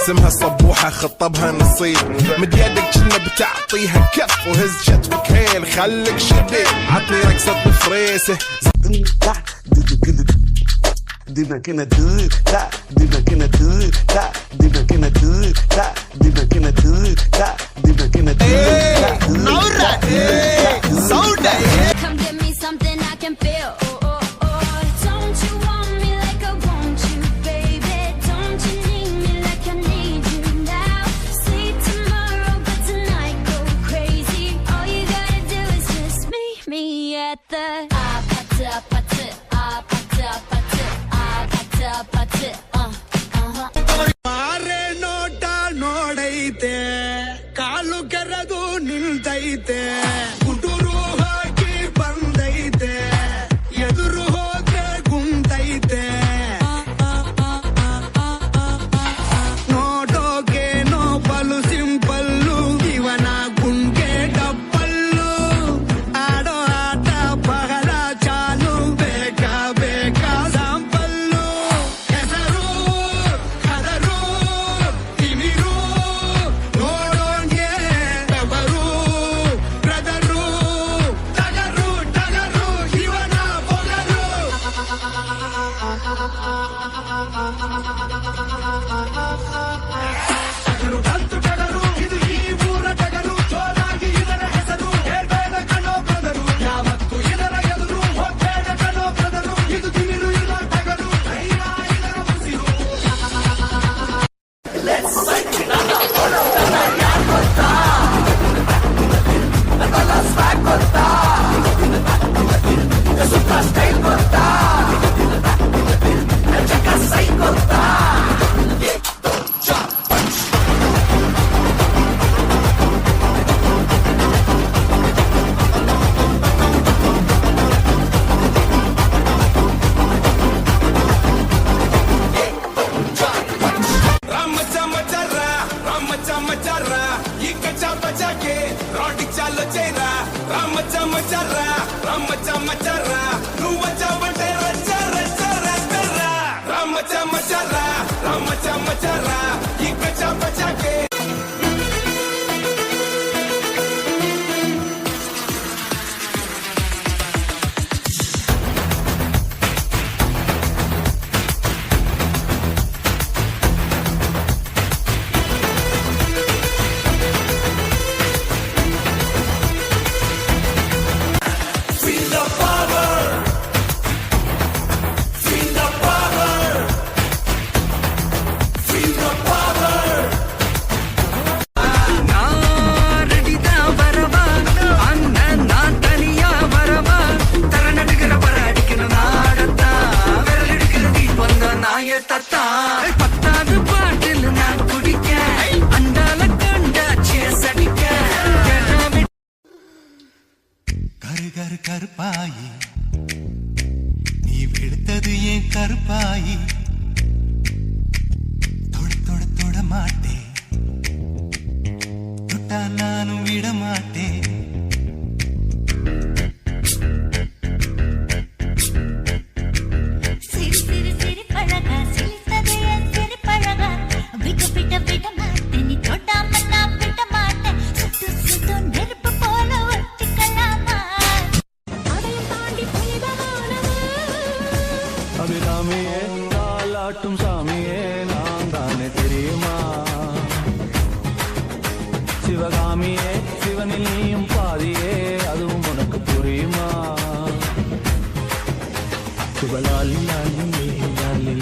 اسمها صبوحة خطبها نصيب مد يدك كنا بتعطيها كف وهز شتفك هيل خليك شديد عطني رقصة الفريسة Dina kena do da, dina kena do da, dina kena do da, dina kena do da, dina kena do da. Naura, sound. Come give me something I can feel. Oh, oh, oh. Don't you want me like I want you, baby? Don't you need me like I need you now? Sleep tomorrow, but tonight go crazy. All you gotta do is just meet me at the ಮಾರೆ ನೋಟ ನೋಡೈತೆ ಕಾಲು ಕೆರೆದು ನಿಲ್ತೈತೆ ಕುಟುರು ಹಾಕಿ ಬಂದೈತೆ ಎದುರು ಹೋದ್ರೆ ಗುಂತೈತೆ ನೋಡೋಕೇನೋ ಬಲು simple ಇವನ ಗುಂಗೆ double ಆಡೋ ಆಟ ಬಹಳ ಚಾಲು ಬೇಕಾ ಬೇಕಾ ಸಾಂಪಲ್ಲು ಹೆಸರು ಕದರು ತಿಮಿರು ನೋಡೋಂಗೆ ಬೆವರು ಬ್ರದರು ಟಗರು ಟಗರು ಇವನ ಪೊಗರು ಟಗರು ಕಂತು ಟಗರು ಇದು ಈ ಊರ ಟಗರು ಜೋರಾಗಿ ಇದರ ಹೆಸರು ಹೇಳ್ಬೇಡ ಕಣೋ ಬ್ರದರು ಯಾವತ್ತು ಇದರ ಎದುರು ಹೋಗ್ಬೇಡ ಕಣೋ ಬ್ರದರು ಇದು ತಿಮಿರು ಇಲ್ಲ ಟಗರು ಧೈರ್ಯ ಇದರ ಉಸಿರು రామచమచర్రా ఈ కచ్చా బచాకే రాడి చాలో చేరా రామచమచర్రా రామచమచర్రా నువ్వు వచ్చావంటే రచ్చ రచ్చ రచ్చరా రామచమచర్రా రామచమచర్రా ఈ కచ్చా బచాకే பத்தாவது பாட்டில் நான் குடிக்க அண்டால கண்டா சேசடிக்க கரு கரு கருப்பாயி நீ வெளுத்தது ஏன் கருப்பாயி தொட தொட தொட மாட்டேன் தொட்டா நானும் விட மாட்டேன் சிரி சிரி சிரி பழகா சிரித்தது என் சிரி பழகா விட்டு விட்டு விட மாட்டேன் நீ தொடாம நான் விட மாட்டேன் சுட்டு சுட்டு நெருப்பு போல ஒட்டிக்கலாமா அதையும் தாண்டி புனிதமானது அபிராமியே தாலாட்டும் சாமியே நான் தானே தெரியுமா சிவகாமியே சிவனில் நீயும் பாதியே அதுவும் உனக்கு புரியுமா சிவலாலி லாலி லாலி